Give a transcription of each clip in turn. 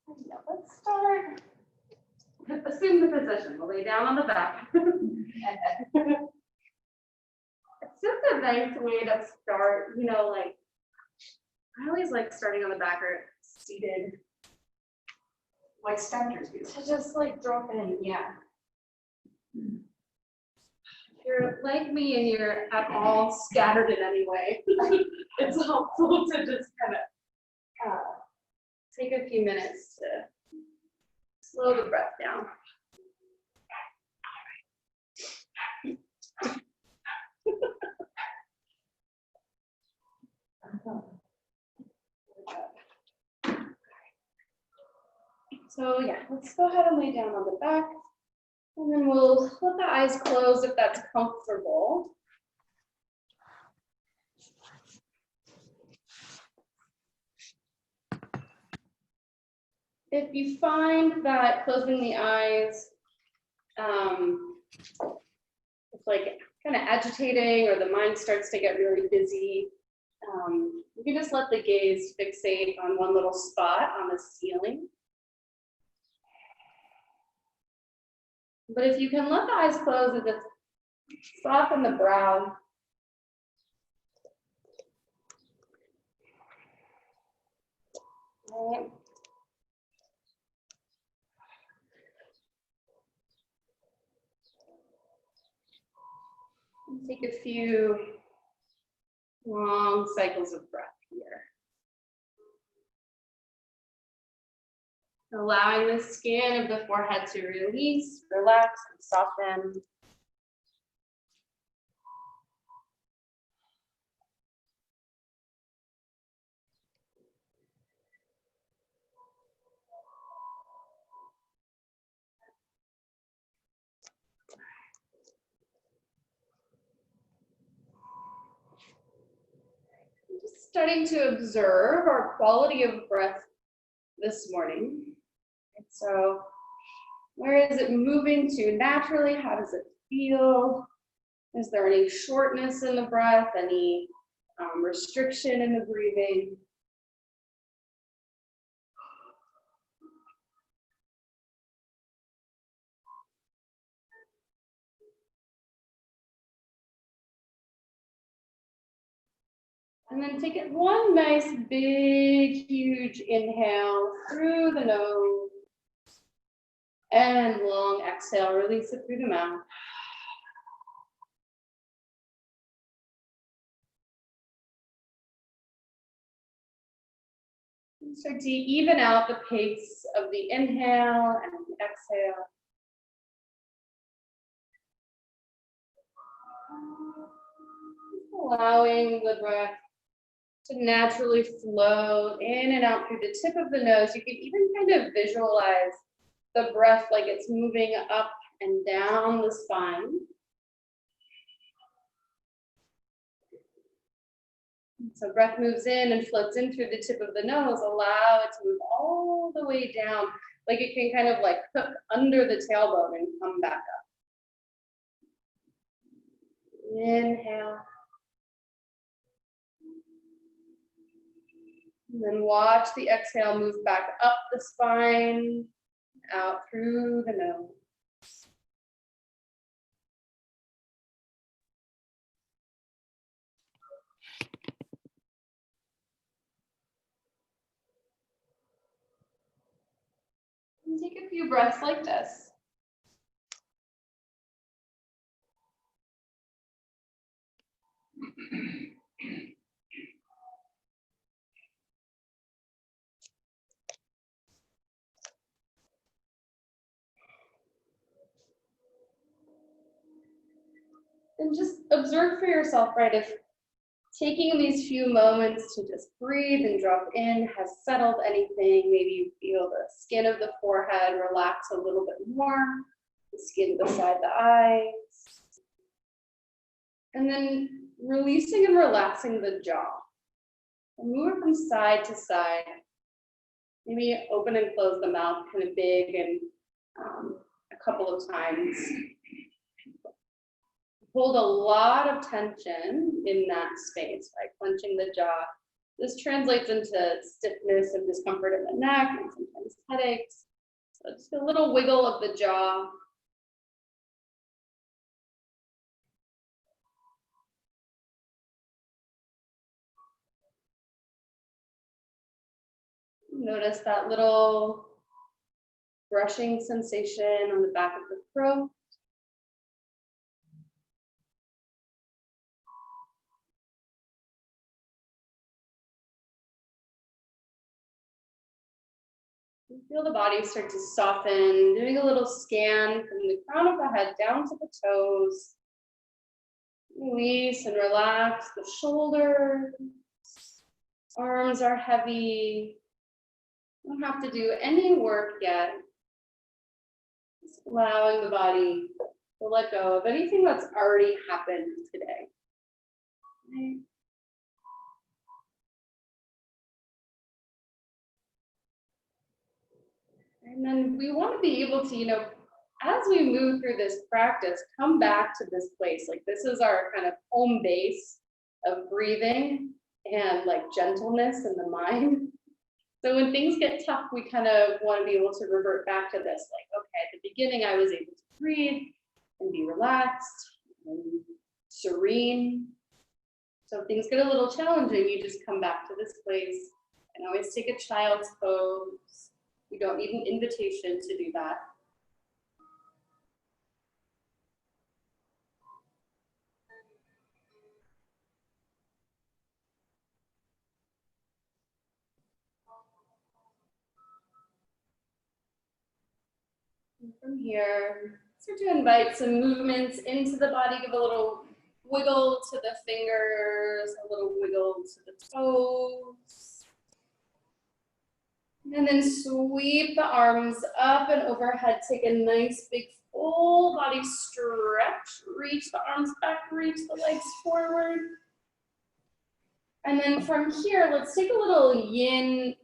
Yeah, let's start. Assume the position. We'll lay down on the back. It's just a nice way to start, like, I always like starting on the back or seated. Like starters do. To just like drop in, yeah. If you're like me and you're at all scattered in any way, it's helpful to just kind of take a few minutes to slow the breath down. So yeah, let's go ahead and lay down on the back, and then we'll let the eyes close if that's comfortable. If you find that closing the eyes, it's like kind of agitating or the mind starts to get really busy, you can just let the gaze fixate on one little spot on the ceiling. But if you can let the eyes close and just soften the brow. Right. And take a few long cycles of breath here. Allowing the skin of the forehead to release, relax, and soften. Just starting to observe our quality of breath this morning. So where is it moving to naturally? How does it feel? Is there any shortness in the breath? Any restriction in the breathing? And then take it one nice, big, huge inhale through the nose. And long exhale, release it through the mouth. And start to even out the pace of the inhale and the exhale. Allowing the breath to naturally flow in and out through the tip of the nose. You can even kind of visualize the breath like it's moving up and down the spine. So breath moves in and floats in through the tip of the nose. Allow it to move all the way down, like it can kind of like hook under the tailbone and come back up. Inhale. And then watch the exhale move back up the spine, out through the nose. And take a few breaths like this. And just observe for yourself, right? If taking these few moments to just breathe and drop in has settled anything, maybe you feel the skin of the forehead relax a little bit more, the skin beside the eyes. And then releasing and relaxing the jaw. And move it from side to side. Maybe open and close the mouth kind of big and a couple of times. Hold a lot of tension in that space by clenching the jaw This translates into stiffness and discomfort in the neck and sometimes headaches. So just a little wiggle of the jaw. Notice that little brushing sensation on the back of the throat. You feel the body start to soften, doing a little scan from the crown of the head down to the toes. Release and relax the shoulders. Arms are heavy. You don't have to do any work yet. Just allowing the body to let go of anything that's already happened today. Okay. And then we want to be able to, as we move through this practice, come back to this place. Like this is our kind of home base of breathing and like gentleness in the mind. So when things get tough, we kind of want to be able to revert back to this. Like, okay, at the beginning, I was able to breathe and be relaxed and serene. So if things get a little challenging, you just come back to this place and always take a child's pose. You don't need an invitation to do that. And from here, start to invite some movements into the body. Give a little wiggle to the fingers, a little wiggle to the toes. And then sweep the arms up and overhead. Take a nice big full body stretch. Reach the arms back, reach the legs forward. And then from here, let's take a little yin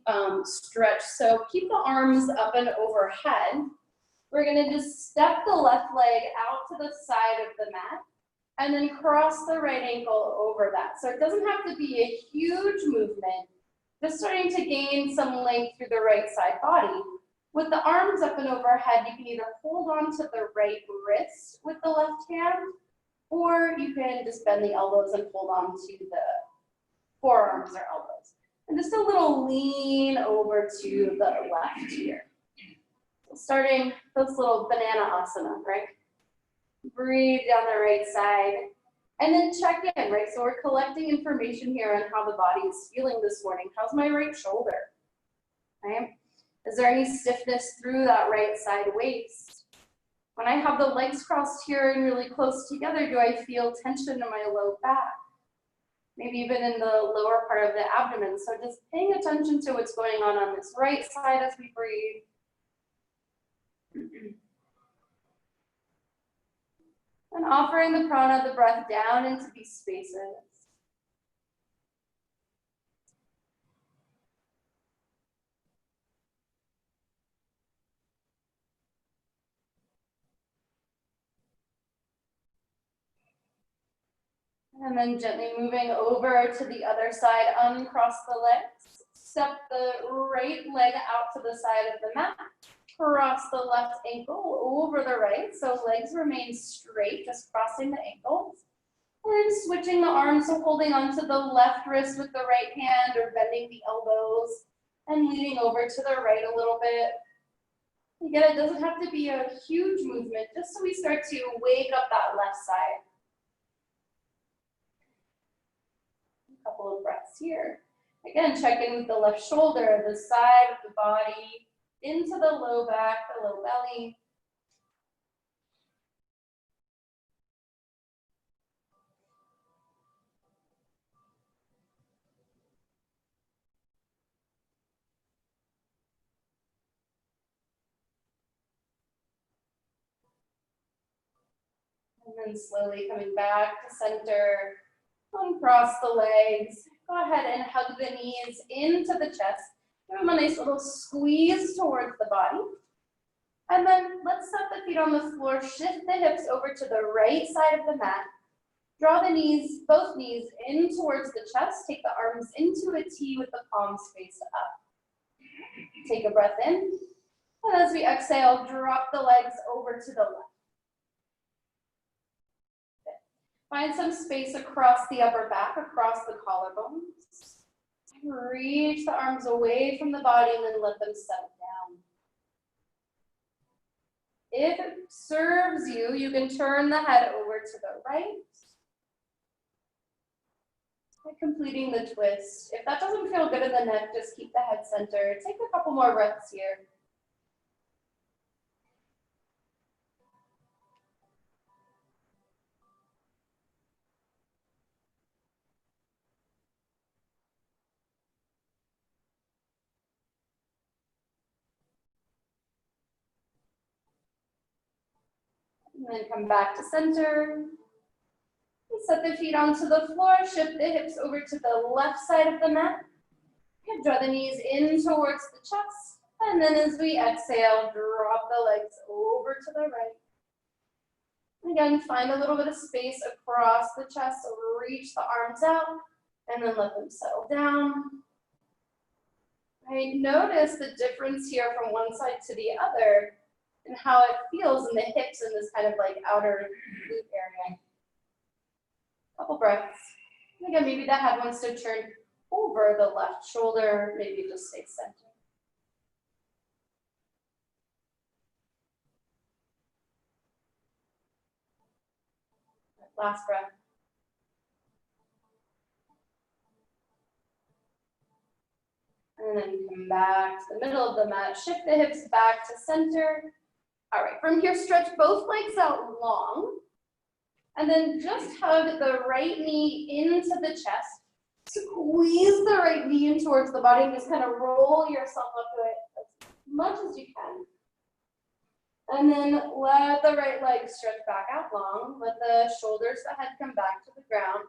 stretch. So keep the arms up and overhead. We're gonna just step the left leg out to the side of the mat and then cross the right ankle over that. So it doesn't have to be a huge movement. Just starting to gain some length through the right side body. With the arms up and overhead, you can either hold on to the right wrist with the left hand, or you can just bend the elbows and hold on to the forearms or elbows. And just a little lean over to the left here. So starting this little banana asana, right? Breathe down the right side. And then check in, right? So we're collecting information here on how the body is feeling this morning. How's my right shoulder, right? Is there any stiffness through that right side waist? When I have the legs crossed here and really close together, do I feel tension in my low back? Maybe even in the lower part of the abdomen. So just paying attention to what's going on this right side as we breathe. And offering the prana of the breath down into these spaces. And then gently moving over to the other side, uncross the legs. Step the right leg out to the side of the mat. Cross the left ankle over the right, so legs remain straight, just crossing the ankles. And then switching the arms, so holding onto the left wrist with the right hand or bending the elbows and leaning over to the right a little bit. Again, it doesn't have to be a huge movement, just so we start to wake up that left side. A couple of breaths here. Again, check in with the left shoulder, the side of the body, into the low back, the low belly. And then slowly coming back to center, uncross the legs. Go ahead and hug the knees into the chest. Give them a nice little squeeze towards the body. And then let's set the feet on the floor, shift the hips over to the right side of the mat. Draw the knees, both knees in towards the chest. Take the arms into a T with the palms face up. Take a breath in. And as we exhale, drop the legs over to the left. Okay. Find some space across the upper back, across the collarbones. Reach the arms away from the body and then let them settle down. If it serves you, you can turn the head over to the right. By completing the twist. If that doesn't feel good in the neck, just keep the head centered. Take a couple more breaths here. And then come back to center. Set the feet onto the floor, shift the hips over to the left side of the mat. Draw the knees in towards the chest. And then as we exhale, drop the legs over to the right. Again, find a little bit of space across the chest, reach the arms out, and then let them settle down. Right, notice the difference here from one side to the other and how it feels in the hips in this kind of like outer glute area. Couple breaths. And again, maybe the head wants to turn over the left shoulder, maybe just stay centered. Last breath. And then come back to the middle of the mat. Shift the hips back to center. All right, from here, stretch both legs out long. And then just hug the right knee into the chest. Squeeze the right knee in towards the body and just kind of roll yourself up to it as much as you can. And then let the right leg stretch back out long. Let the shoulders, the head come back to the ground.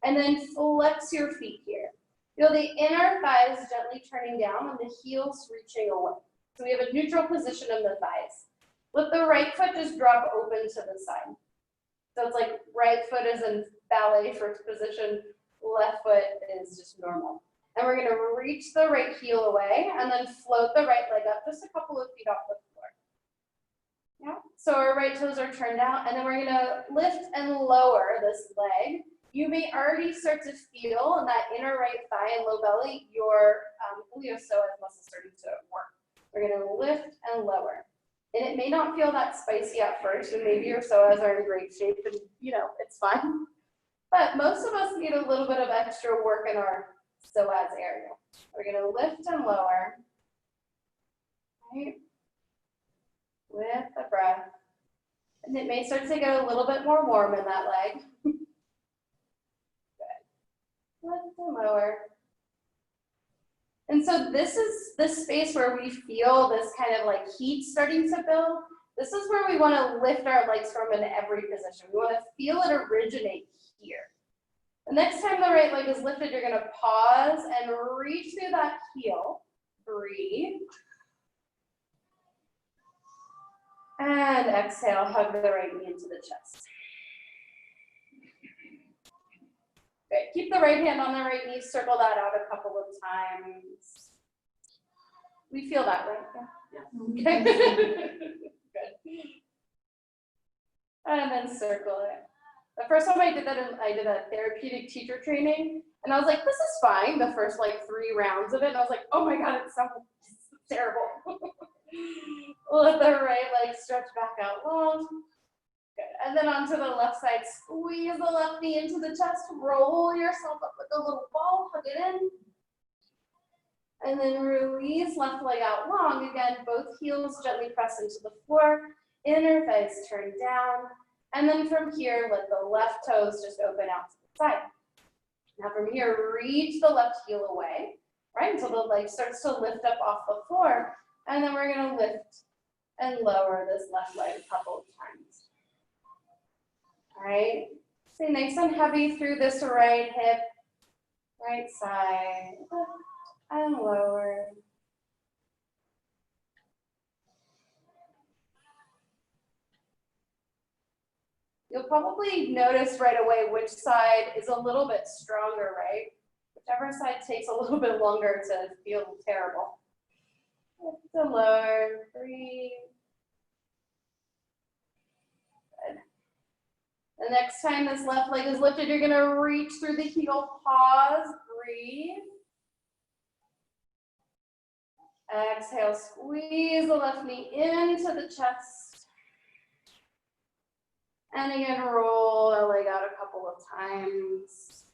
And then flex your feet here. Feel the inner thighs gently turning down and the heels reaching away. So we have a neutral position of the thighs. Let the right foot just drop open to the side. So it's like right foot is in ballet first position, left foot is just normal. And we're gonna reach the right heel away and then float the right leg up just a couple of feet off the floor. Yeah, so our right toes are turned out and then we're gonna lift and lower this leg. You may already start to feel in that inner right thigh and low belly, your iliopsoas muscle starting to work. We're gonna lift and lower. And it may not feel that spicy at first, and maybe your psoas are in great shape and it's fine. But most of us need a little bit of extra work in our psoas area. We're gonna lift and lower, right? With the breath. And it may start to get a little bit more warm in that leg. Good. Lift and lower. And so this is the space where we feel this kind of like heat starting to build. This is where we want to lift our legs from in every position. We want to feel it originate here. The next time the right leg is lifted, you're going to pause and reach through that heel. Breathe. And exhale, hug the right knee into the chest. Good. Keep the right hand on the right knee, circle that out a couple of times. We feel that, right? Yeah. Okay. Good. And then circle it. The first time I did that, I did a therapeutic teacher training, and I was like, this is fine, the first like 3 rounds of it, and I was like, oh my God, it's so terrible. Let the right leg stretch back out long. Good. And then onto the left side, squeeze the left knee into the chest, roll yourself up like a little ball, hug it in. And then release left leg out long. Again, both heels gently press into the floor, inner thighs turn down. And then from here, let the left toes just open out to the side. Now from here, reach the left heel away, right, until the leg starts to lift up off the floor. And then we're gonna lift and lower this left leg a couple of times. All right, stay nice and heavy through this right hip, right side, lift and lower. You'll You'll probably notice right away which side is a little bit stronger, right? Whichever side takes a little bit longer to feel terrible. Lift the lower, breathe. Good. The next time this left leg is lifted, you're gonna reach through the heel, pause, breathe. Exhale, squeeze the left knee into the chest. And again, roll the leg out a couple of times.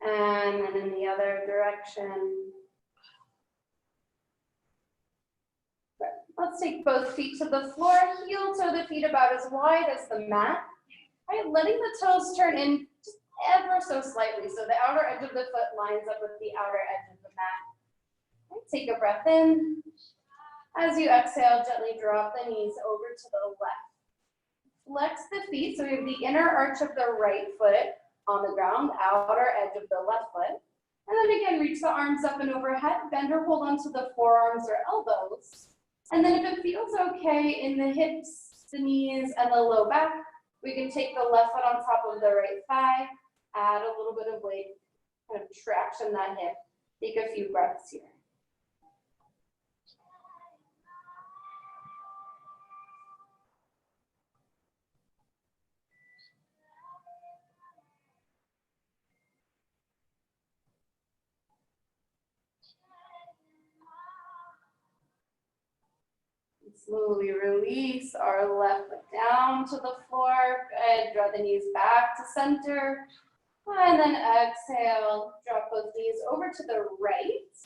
And then in the other direction. Good. Let's take both feet to the floor, heel toe the feet about as wide as the mat. All right, letting the toes turn in just ever so slightly, so the outer edge of the foot lines up with the outer edge of the mat. All right, take a breath in. As you exhale, gently drop the knees over to the left. Flex the feet, so we have the inner arch of the right foot on the ground, outer edge of the left foot. And then again, reach the arms up and overhead, bend or hold onto the forearms or elbows. And then if it feels okay in the hips, the knees, and the low back, we can take the left foot on top of the right thigh, add a little bit of weight, kind of traction that hip. Take a few breaths here. Slowly release our left foot down to the floor. Good. Draw the knees back to center. And then exhale, drop both knees over to the right.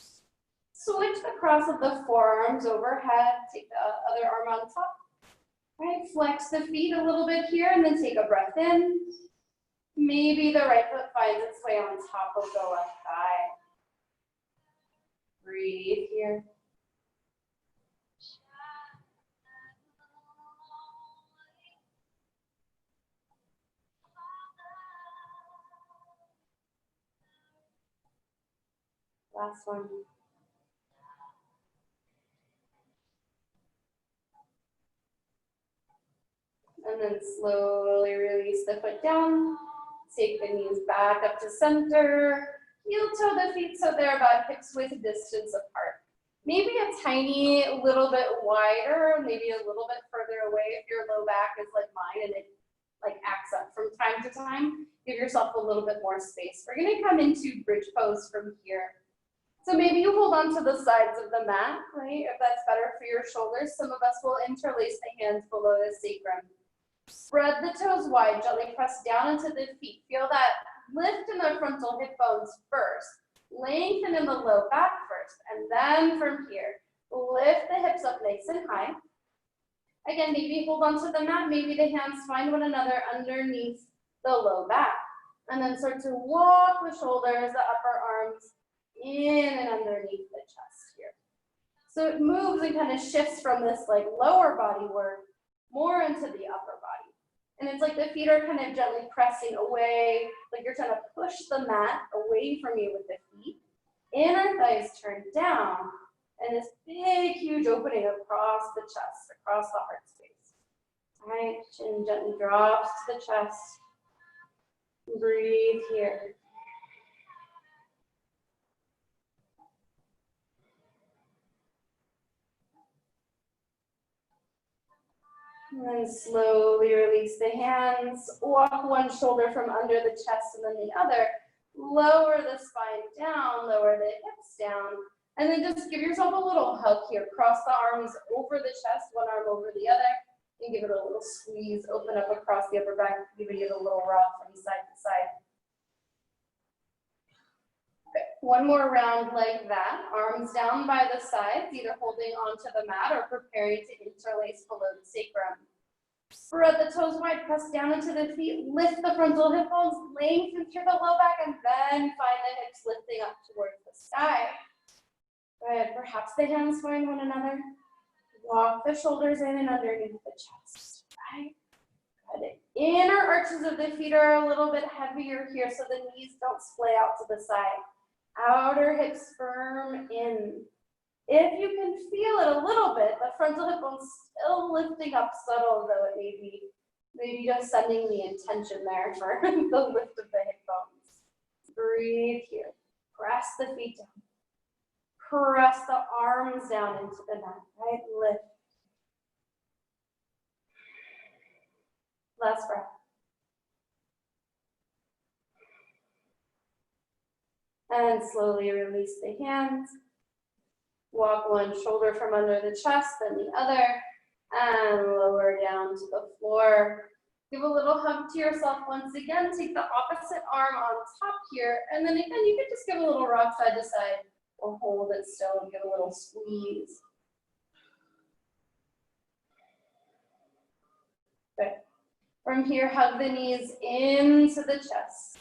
Switch the cross of the forearms overhead. Take the other arm on top. All right, flex the feet a little bit here and then take a breath in. Maybe the right foot finds its way on top of the left thigh. Breathe here. Last one. And then slowly release the foot down. Take the knees back up to center. Heel toe the feet so they're about hips width distance apart. Maybe a tiny little bit wider, maybe a little bit further away if your low back is like mine and it like acts up from time to time. Give yourself a little bit more space. We're gonna come into bridge pose from here. So maybe you hold on to the sides of the mat, right? If that's better for your shoulders. Some of us will interlace the hands below the sacrum. Spread the toes wide, gently press down into the feet. Feel that lift in the frontal hip bones first. Lengthen in the low back first. And then from here, lift the hips up nice and high. Again, maybe hold on to the mat. Maybe the hands find one another underneath the low back. And then start to walk the shoulders, the upper arms, in and underneath the chest here. So it moves and kind of shifts from this like lower body work more into the upper body. And it's like the feet are kind of gently pressing away, like you're trying to push the mat away from you with the feet. Inner thighs turn down, and this big, huge opening across the chest, across the heart space. All right, chin gently drops to the chest. Breathe here. And then slowly release the hands, walk one shoulder from under the chest and then the other. Lower the spine down, lower the hips down, and then just give yourself a little hug here. Cross the arms over the chest, one arm over the other, and give it a little squeeze. Open up across the upper back, giving it a little rock from side to side. Okay, one more round like that. Arms down by the sides, either holding onto the mat or preparing to interlace below the sacrum. Spread the toes wide, press down into the feet, lift the frontal hip bones, lengthen through the low back, and then find the hips lifting up towards the sky. Good. Perhaps the hands find one another. Walk the shoulders in and underneath the chest. Right? Good. Inner arches of the feet are a little bit heavier here, so the knees don't splay out to the side. Outer hips firm in. If you can feel it a little bit, the frontal hip bone's still lifting up subtle, though it may be maybe just sending the intention there for the lift of the hip bones. Breathe here. Press the feet down. Press the arms down into the mat, right? Lift. Last breath. And slowly release the hands. Walk one shoulder from under the chest, then the other, and lower down to the floor. Give a little hug to yourself once again. Take the opposite arm on top here, and then again, you can just give a little rock side to side, or hold it still and give a little squeeze. Good. From here, hug the knees into the chest.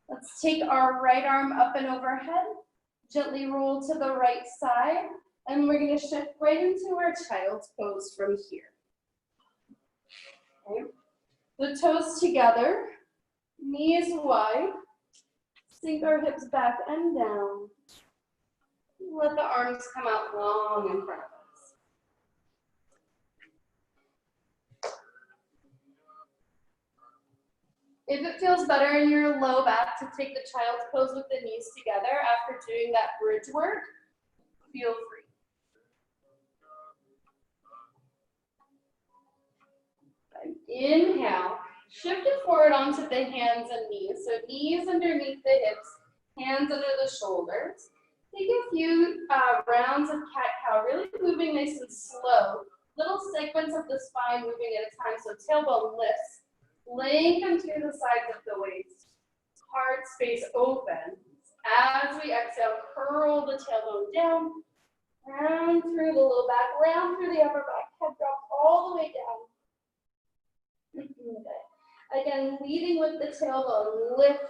Let's take our right arm up and overhead. Gently roll to the right side, and we're going to shift right into our child's pose from here. Okay. The toes together, knees wide, sink our hips back and down. Let the arms come out long in front of us. If it feels better in your low back to take the child's pose with the knees together after doing that bridge work, feel free. Inhale, shift it forward onto the hands and knees. So knees underneath the hips, hands under the shoulders. Take a few rounds of cat-cow, really moving nice and slow. Little segments of the spine moving at a time, so tailbone lifts. Lengthen through the sides of the waist. Heart space opens. As we exhale, curl the tailbone down. Round through the low back, round through the upper back. Head drop all the way down. Okay. Again, leading with the tailbone. Lift.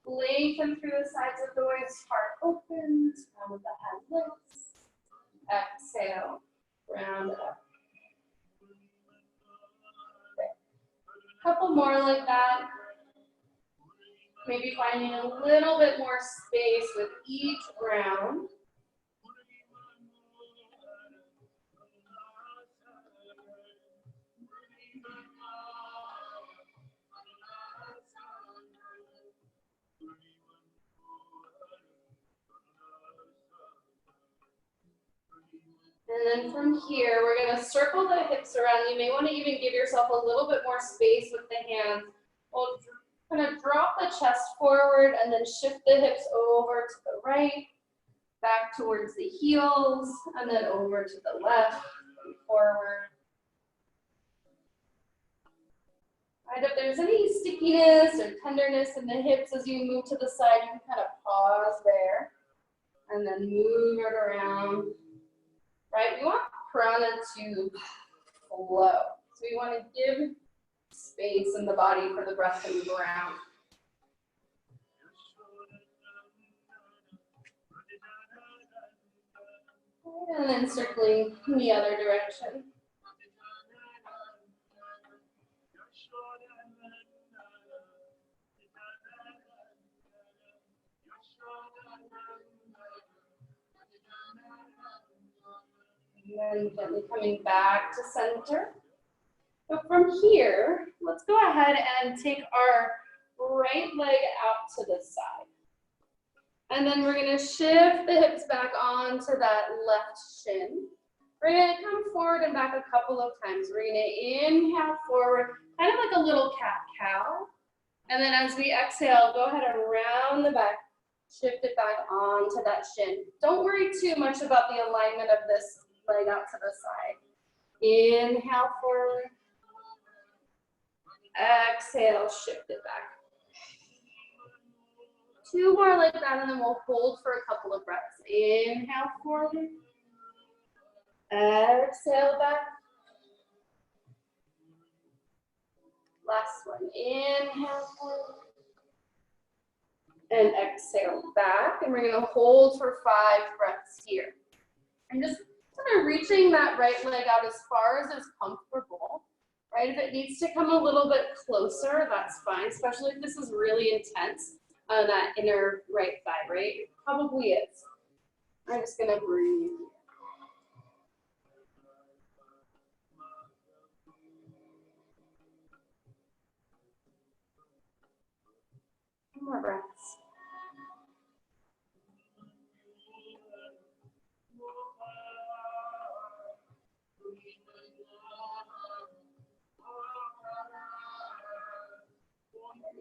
Lengthen through the sides of the waist. Heart opens. Round of the head lifts. Exhale. Round it up. Couple more like that. Maybe finding a little bit more space with each round. And then from here, we're going to circle the hips around. You may want to even give yourself a little bit more space with the hands. We'll kind of drop the chest forward and then shift the hips over to the right, back towards the heels, and then over to the left and forward. Right, if there's any stickiness or tenderness in the hips as you move to the side, you can kind of pause there and then move it around. Right, we want prana to flow. So we want to give space in the body for the breath to move around. And then circling in the other direction. And then gently coming back to center. So from here, let's go ahead and take our right leg out to the side. And then we're going to shift the hips back onto that left shin. We're going to come forward and back a couple of times. We're going to inhale forward, kind of like a little cat-cow. And then as we exhale, go ahead and round the back, shift it back onto that shin. Don't worry too much about the alignment of this leg out to the side. Inhale forward. Exhale, shift it back. Two more like that, and then we'll hold for a couple of breaths. Inhale forward. Exhale back. Last one. Inhale forward. And exhale back. And we're going to hold for 5 breaths here. And just kind of reaching that right leg out as far as is comfortable. Right? If it needs to come a little bit closer, that's fine, especially if this is really intense on that inner right thigh, right? It probably is. I'm just gonna breathe. More breaths.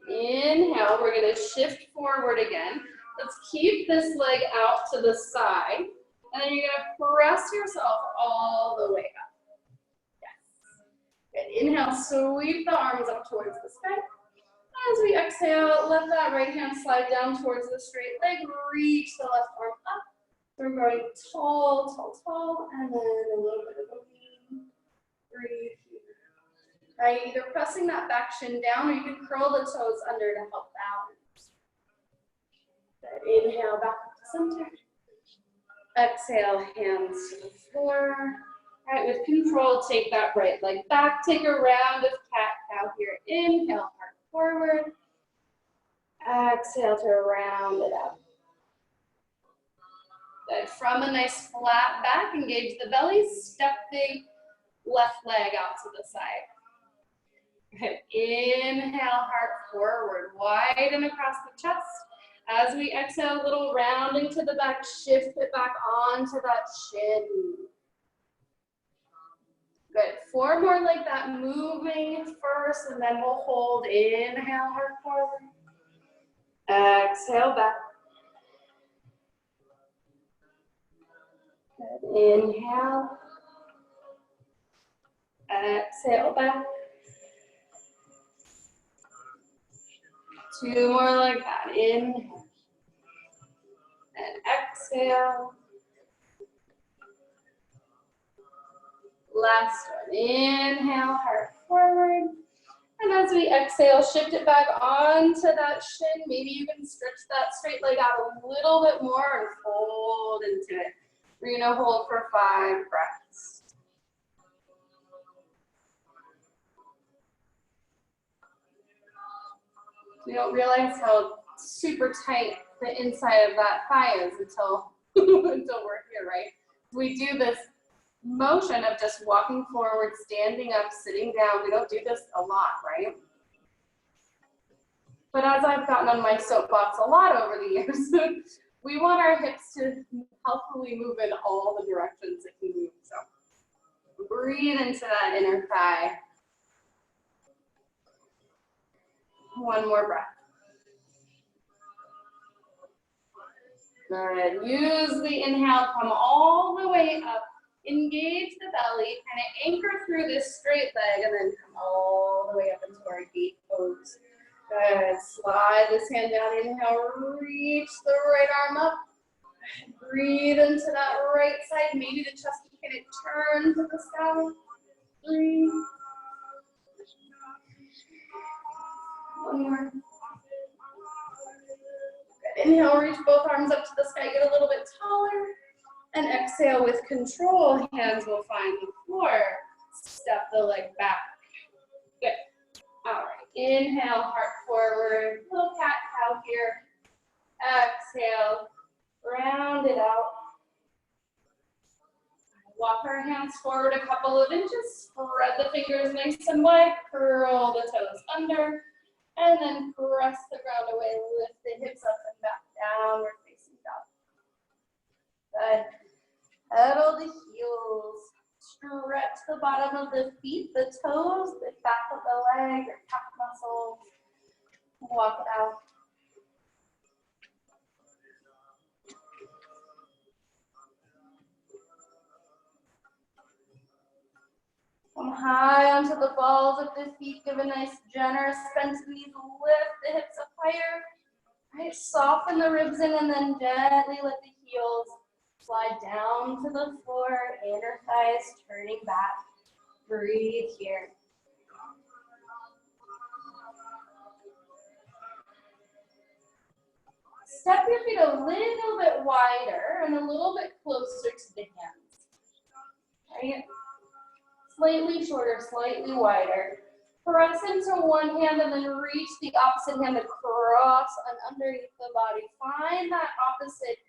Inhale, we're gonna shift forward again. Let's keep this leg out to the side. And then you're gonna press yourself all the way up. Yes. Good. Inhale, sweep the arms up towards the sky. As we exhale, let that right hand slide down towards the straight leg. Reach the left arm up. We're going tall, tall, tall, and then a little bit of a lean. Breathe here. Right, either pressing that back shin down, or you can curl the toes under to help balance. Good. Inhale, back up to center. Exhale, hands to the floor. All right, with control, take that right leg back. Take a round of cat-cow here. Inhale, heart forward. Exhale to round it out. Good. From a nice flat back, engage the belly. Step the left leg out to the side. Good. Inhale, heart forward. Widen across the chest. As we exhale, a little rounding to the back. Shift it back onto that shin. Good. 4 more like that, moving first, and then we'll hold. Inhale, heart forward. Exhale, back. Good. Inhale. Exhale, back. 2 more like that. Inhale. And exhale. Last one. Inhale, heart forward. And as we exhale, shift it back onto that shin. Maybe you can stretch that straight leg out a little bit more and fold into it. We're gonna hold for 5 breaths. You don't realize how super tight the inside of that thigh is until, until we're here, right? We do this motion of just walking forward, standing up, sitting down. We don't do this a lot, right? But as I've gotten on my soapbox a lot over the years, we want our hips to healthfully move in all the directions it can move. So breathe into that inner thigh. 1 more breath. Good. Use the inhale, come all the way up. Engage the belly, kind of anchor through this straight leg, and then come all the way up into our gate pose. Good. Slide this hand down. Inhale, reach the right arm up. Breathe into that right side. Maybe the chest can kind of turn to the sky. Breathe. 1 more. Good. Inhale, reach both arms up to the sky. Get a little bit taller. And exhale with control. Hands will find the floor. Step the leg back. Good. All right. Inhale, heart forward. Little cat-cow here. Exhale. Round it out. Walk our hands forward a couple of inches. Spread the fingers nice and wide. Curl the toes under. And then press the ground away. Lift the hips up and back. Downward facing dog. Good. Pedal the heels. Stretch the bottom of the feet, the toes, the back of the leg, your calf muscles. Walk it out. Come high onto the balls of the feet. Give a nice generous bend to the knees. Lift the hips up higher. Right, soften the ribs in and then gently let the heels slide down to the floor. Inner thighs turning back. Breathe here. Step your feet a little bit wider and a little bit closer to the hands. Right? Slightly shorter, slightly wider. Press into one hand and then reach the opposite hand across and underneath the body. Find that opposite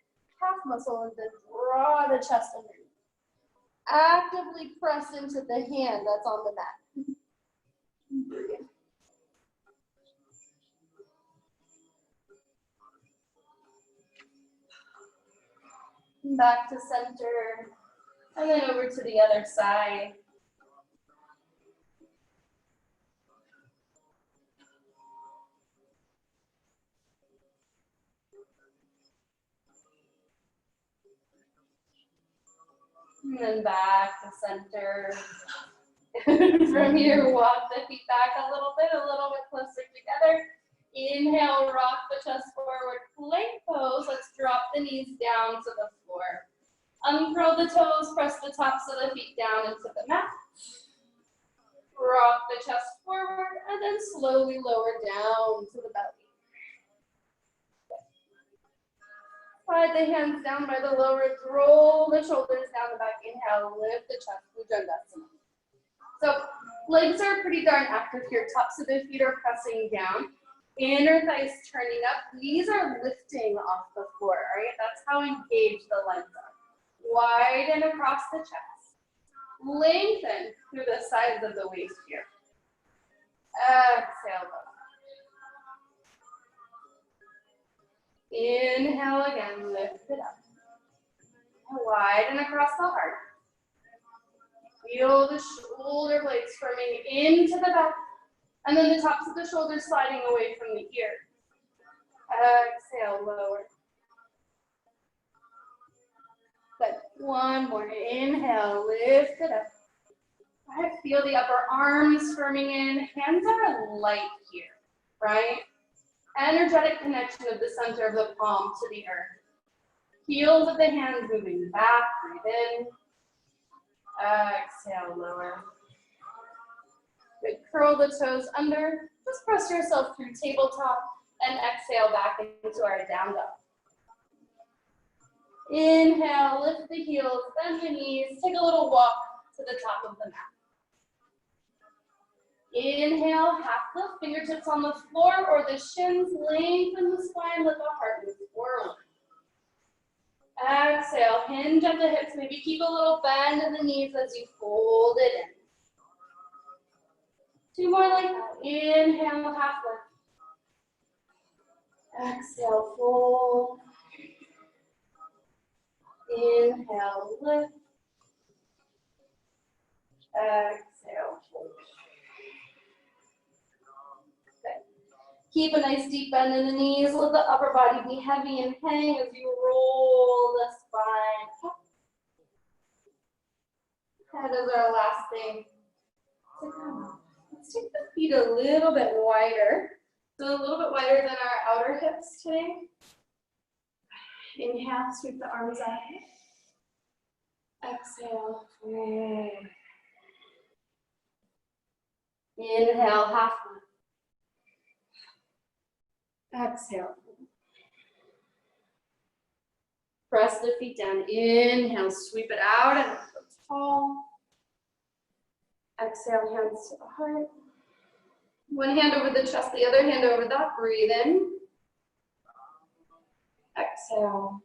calf muscle and then draw the chest under. Actively press into the hand that's on the mat. Breathe. Back to center, and then over to the other side. And then back to center. From here, walk the feet back a little bit closer together. Inhale, rock the chest forward, plank pose. Let's drop the knees down to the floor. Uncurl the toes, press the tops of the feet down into the mat. Rock the chest forward, and then slowly lower down to the belly. Slide the hands down by the lower ribs, roll the shoulders down the back. Inhale, lift the chest, Bhujangasana. So legs are pretty darn active here. Tops of the feet are pressing down. Inner thighs turning up. Knees are lifting off the floor, all right? That's how engaged the legs are. Widen across the chest. Lengthen through the sides of the waist here. Exhale. Inhale again, lift it up. Widen across the heart. Feel the shoulder blades firming into the back, and then the tops of the shoulders sliding away from the ear. Exhale, lower. Good. One more. Inhale, lift it up. All right, feel the upper arms firming in. Hands are light here, right? Energetic connection of the center of the palm to the earth. Heels of the hands moving back, breathe in. Exhale, lower. Good. Curl the toes under. Just press yourself through tabletop and exhale back into our down dog. Inhale, lift the heels, bend the knees, take a little walk to the top of the mat. Inhale, half lift, fingertips on the floor or the shins, lengthen the spine, let the heart move forward. Exhale, hinge at the hips, maybe keep a little bend in the knees as you fold it in. Two more like that. Inhale, half lift. Exhale, fold. Inhale, lift. Exhale, fold. Okay. Keep a nice deep bend in the knees. Let the upper body be heavy and hang as you roll the spine. That is our last thing to come. Let's take the feet a little bit wider. So a little bit wider than our outer hips today. Inhale, sweep the arms out. Exhale, fold. Inhale, half lift. Exhale. Press the feet down. Inhale, sweep it out and go tall. Exhale, hands to the heart. One hand over the chest, the other hand over that. Breathe in. Exhale.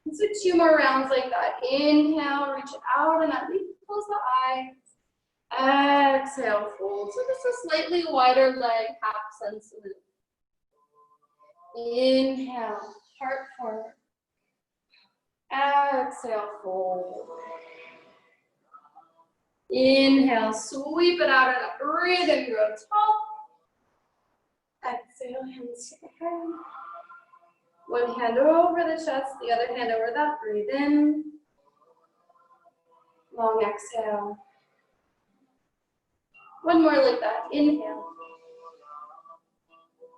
Let's do 2 more rounds like that. Inhale, reach it out and at least close the eyes. Exhale, fold. So just a slightly wider leg, half sense of it. Inhale, heart forward. Exhale, fold. Inhale, sweep it out and up. Breathe and grow tall. Exhale, hands to the head. One hand over the chest, the other hand over that. Breathe in. Long exhale. One more like that. Inhale.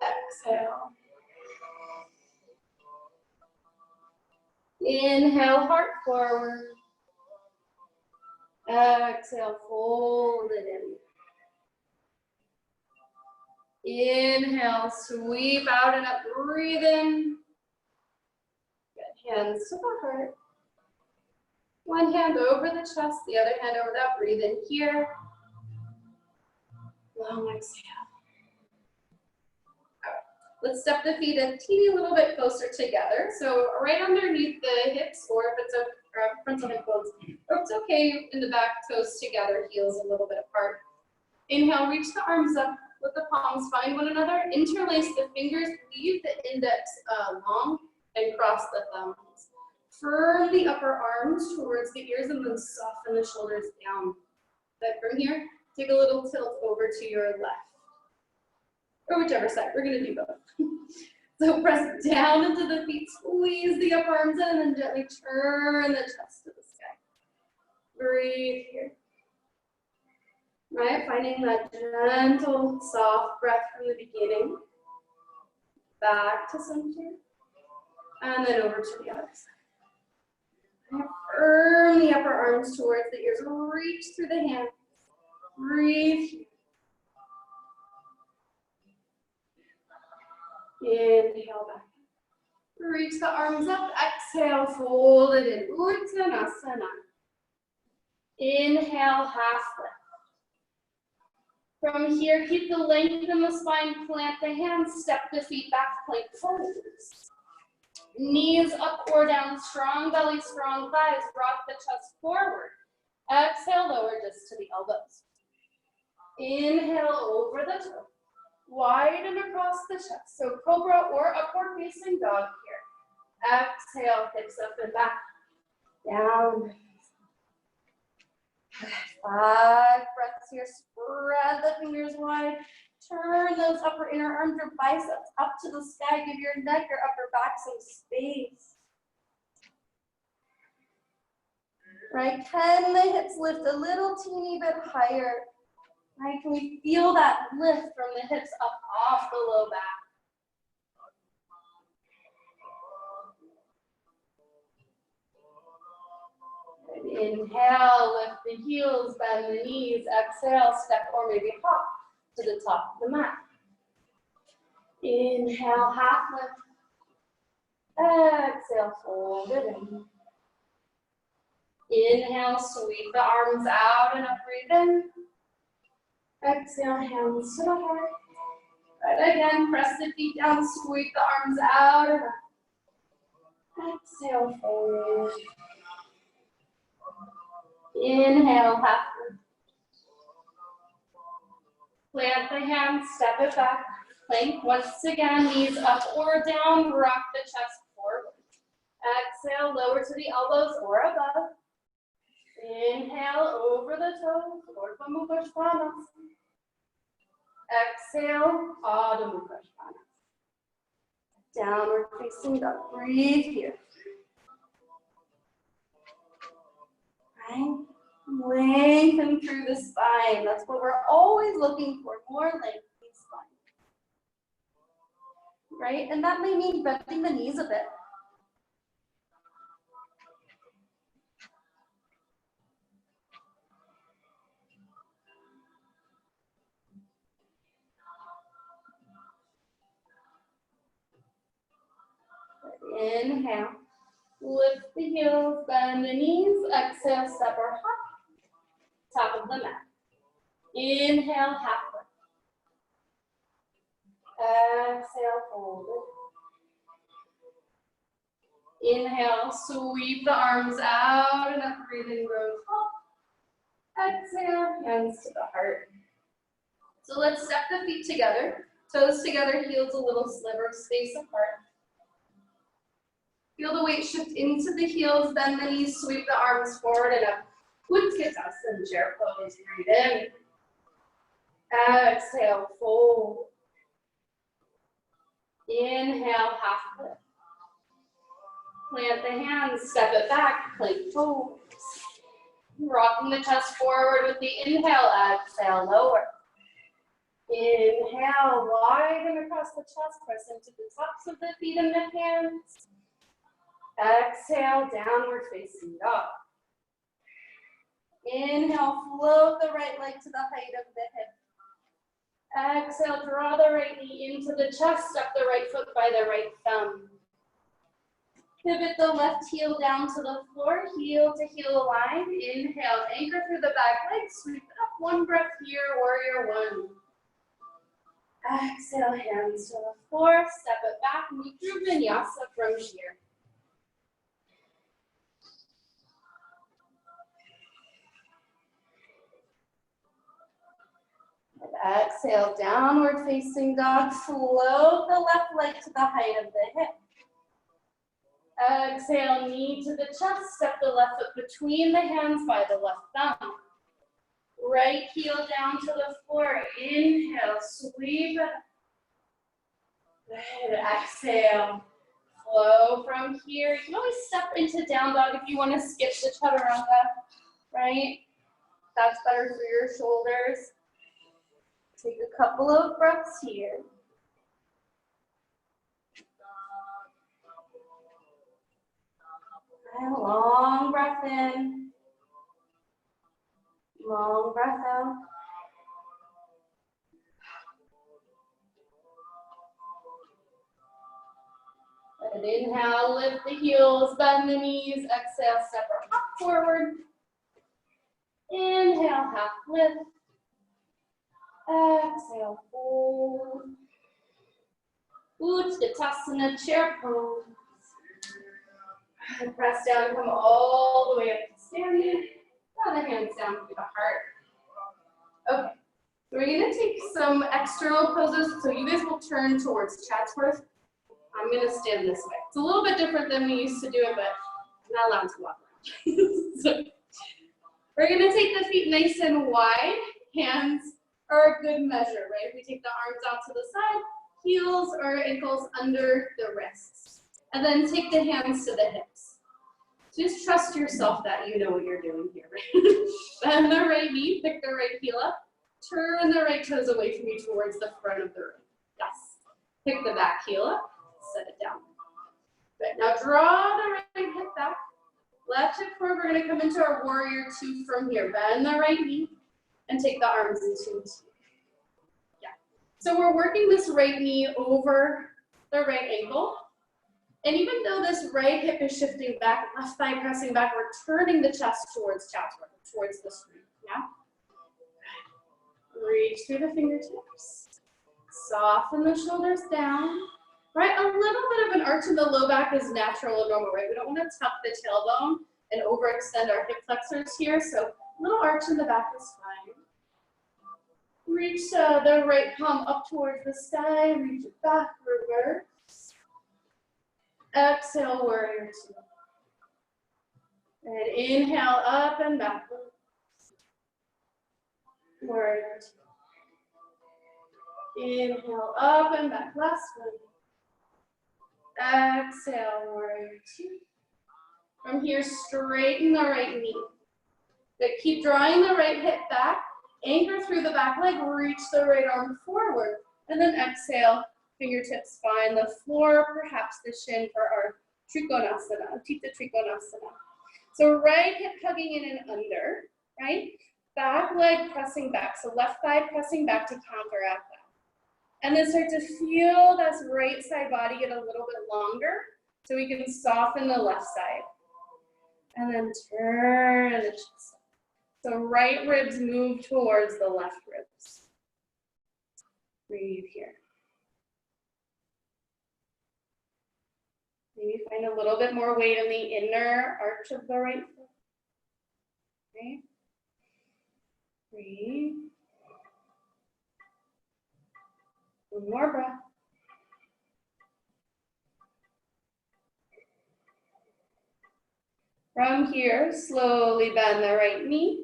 Exhale. Inhale, heart forward. Exhale, fold it in. Inhale, sweep out and up. Breathe in. Good. Hands to the heart. One hand over the chest, the other hand over that. Breathe in here. Long exhale. Let's step the feet a teeny little bit closer together. So right underneath the hips, or if it's a frontal hip bones, or it's okay in the back, toes together, heels a little bit apart. Inhale, reach the arms up, let the palms find one another, interlace the fingers, leave the index long, and cross the thumbs. Firm the upper arms towards the ears and then soften the shoulders down. But from here, take a little tilt over to your left. Or whichever side, we're gonna do both. So press down into the feet, squeeze the upper arms in, and then gently turn the chest to the sky. Breathe here. Right, finding that gentle, soft breath from the beginning. Back to center. And then over to the other side. And firm the upper arms towards the ears. Reach through the hands. Breathe. Inhale back. Reach the arms up. Exhale, fold it in. Uttanasana. Inhale, half lift. From here, keep the length in the spine. Plant the hands. Step the feet back. Plank pose. Knees up or down, strong belly, strong thighs, rock the chest forward. Exhale, lower just to the elbows. Inhale over the toe. Widen across the chest. So cobra or upward facing dog here. Exhale, hips up and back. Down. 5 breaths here. Spread the fingers wide. Turn those upper inner arms or biceps up to the sky. Give your neck or upper back some space. Right, can the hips lift a little teeny bit higher? Right, can we feel that lift from the hips up off the low back? And inhale, lift the heels, bend the knees. Exhale, step or maybe hop to the top of the mat. Inhale, half lift. Exhale, fold it in. Inhale, sweep the arms out and up, breathe in. Exhale, hands to the heart. Right again, press the feet down, sweep the arms out and up. Exhale, fold. Inhale, half lift. Plant the hands, step it back. Plank once again, knees up or down, rock the chest forward. Exhale, lower to the elbows or above. Inhale, over the toes, Urdhva Mukha Svanasana. Exhale, Adho Mukha Svanasana. Downward facing dog. Breathe here. Right? Lengthen through the spine. That's what we're always looking for, more lengthening spine. Right? And that may mean bending the knees a bit. Inhale. Lift the heels, bend the knees. Exhale, step or hop. Top of the mat. Inhale, half lift. Exhale, fold it. Inhale, sweep the arms out and up, breathing, grow tall. Exhale, hands to the heart. So let's step the feet together. Toes together, heels a little sliver of space apart. Feel the weight shift into the heels, bend the knees, sweep the arms forward and up. Utkatasana, chair pose, breathe in. Exhale, fold. Inhale, half lift. Plant the hands, step it back, plank pose. Rocking the chest forward with the inhale, exhale, lower. Inhale, widen across the chest, press into the tops of the feet and the hands. Exhale, downward facing dog. Inhale, float the right leg to the height of the hip. Exhale, draw the right knee into the chest, step the right foot by the right thumb. Pivot the left heel down to the floor, heel to heel align. Inhale, anchor through the back leg, sweep it up. One breath here, warrior one. Exhale, hands to the floor, step it back, move through vinyasa from here. Exhale, downward facing dog. Float the left leg to the height of the hip. Exhale, knee to the chest. Step the left foot between the hands by the left thumb. Right heel down to the floor. Inhale, sweep it. Good. Exhale. Flow from here. You can always step into down dog if you want to skip the chaturanga, right? That's better for your shoulders. Take a couple of breaths here. And long breath in. Long breath out. And inhale, lift the heels, bend the knees. Exhale, step our hop forward. Inhale, half lift. Exhale, hold. Utkatasana, chair pose. And press down, come all the way up to standing. Draw the hands down through the heart. Okay, so we're gonna take some external poses. So you guys will turn towards Chatsworth. I'm gonna stand this way. It's a little bit different than we used to do it, but I'm not allowed to walk around. So we're gonna take the feet nice and wide. Hands are a good measure, right? We take the arms out to the side, heels or ankles under the wrists. And then take the hands to the hips. Just trust yourself that you know what you're doing here, right? Bend the right knee, pick the right heel up, turn the right toes away from you towards the front of the room. Yes. Pick the back heel up, set it down. Good. Now draw the right hip back. Left hip forward, we're gonna come into our warrior two from here. Bend the right knee and take the arms into two. Yeah. So we're working this right knee over the right ankle. And even though this right hip is shifting back, left thigh pressing back, we're turning the chest towards Chatsworth, towards the screen, yeah? Reach through the fingertips. Soften the shoulders down, right? A little bit of an arch in the low back is natural and normal, right? We don't want to tuck the tailbone and overextend our hip flexors here, so a little arch in the back is fine. Reach the right palm up towards the sky, reach it back, reverse. Exhale, warrior two. And inhale, up and back. Warrior two. Inhale, up and back. Last one. Exhale, warrior two. From here, straighten the right knee. But keep drawing the right hip back. Anchor through the back leg. Reach the right arm forward. And then exhale. Fingertips find the floor, perhaps the shin for our Trikonasana, Utthita Trikonasana. So right hip tugging in and under, right? Back leg pressing back, so left thigh pressing back to counteract that. And then start to feel this right side body get a little bit longer so we can soften the left side. And then turn the chest. So right ribs move towards the left ribs. Breathe here. Maybe find a little bit more weight in the inner arch of the right foot. Okay. Breathe. One more breath. From here, slowly bend the right knee.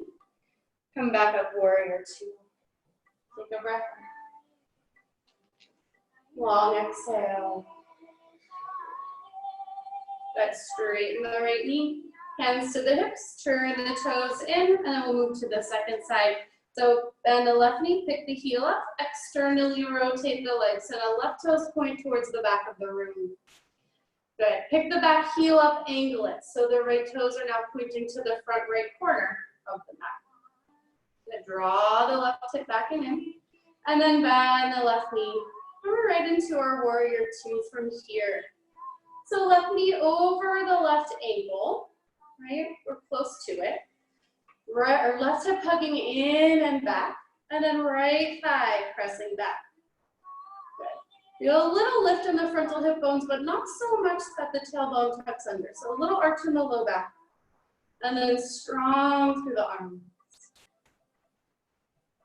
Come back up, warrior two. Take a breath. Long exhale. Good, straighten the right knee, hands to the hips, turn the toes in, and then we'll move to the second side. So bend the left knee, pick the heel up, externally rotate the legs, so the left toes point towards the back of the room. Good, pick the back heel up, angle it, so the right toes are now pointing to the front right corner of the mat. Good, draw the left hip back and in, and then bend the left knee. We're right into our warrior two from here. So left knee over the left ankle, right? We're close to it. Right, or left hip hugging in and back, and then right thigh pressing back. Feel a little lift in the frontal hip bones, but not so much that the tailbone tucks under. So a little arch in the low back. And then strong through the arms.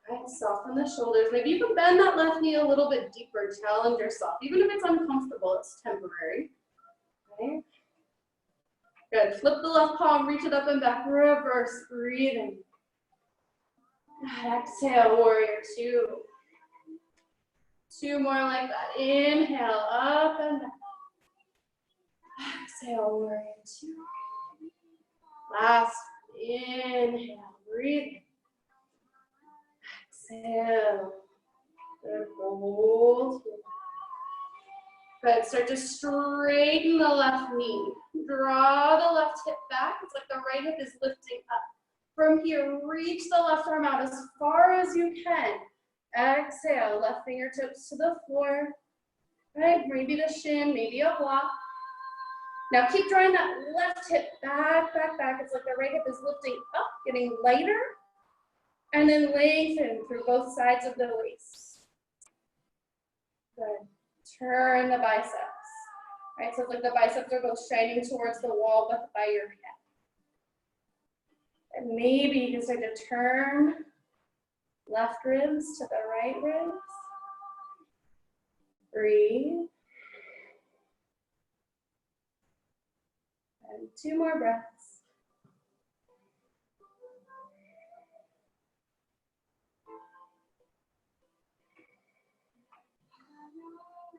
Right, soften the shoulders. Maybe you can bend that left knee a little bit deeper. Challenge yourself. Even if it's uncomfortable, it's temporary. Okay. Good. Flip the left palm, reach it up and back. Reverse, breathing. Exhale, warrior two. Two more like that. Inhale, up and down. Exhale, warrior two. Last, inhale, breathe. Exhale. Good, hold. Good, start to straighten the left knee. Draw the left hip back. It's like the right hip is lifting up. From here, reach the left arm out as far as you can. Exhale, left fingertips to the floor. Right, maybe the shin, maybe a block. Now keep drawing that left hip back, back, back. It's like the right hip is lifting up, getting lighter, and then lengthen through both sides of the waist. Good. Turn the biceps. Right, so it's like the biceps are both shining towards the wall, but by your head. And maybe you can start to turn left ribs to the right ribs. Breathe. And two more breaths.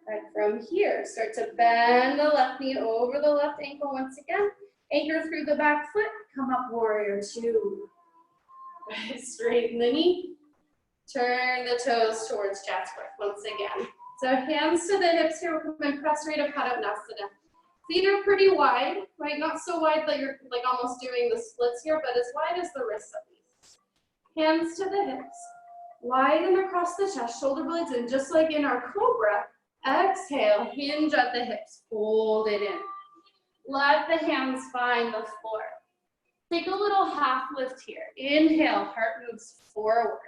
Right, from here, start to bend the left knee over the left ankle once again. Anchor through the back foot, come up, warrior two. Right, straighten the knee. Turn the toes towards chest work once again. So hands to the hips here, we're coming press right up, Padottanasana. Feet are pretty wide, right? Not so wide that you're like almost doing the splits here, but as wide as the wrists at least. Hands to the hips. Widen across the chest, shoulder blades in, just like in our cobra. Exhale, hinge at the hips, fold it in. Let the hands find the floor. Take a little half lift here. Inhale, heart moves forward.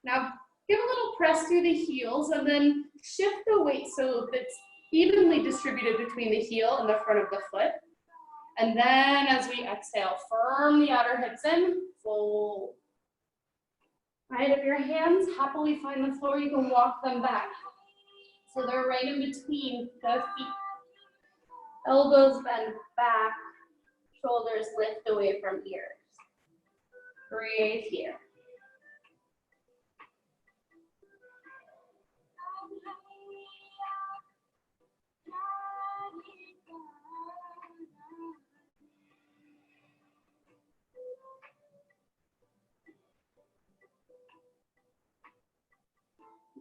Now, give a little press through the heels and then shift the weight so it's evenly distributed between the heel and the front of the foot. And then as we exhale, firm the outer hips in, fold. All right, if your hands happily find the floor, you can walk them back. So they're right in between the feet. Elbows bend back, shoulders lift away from ears. Breathe here.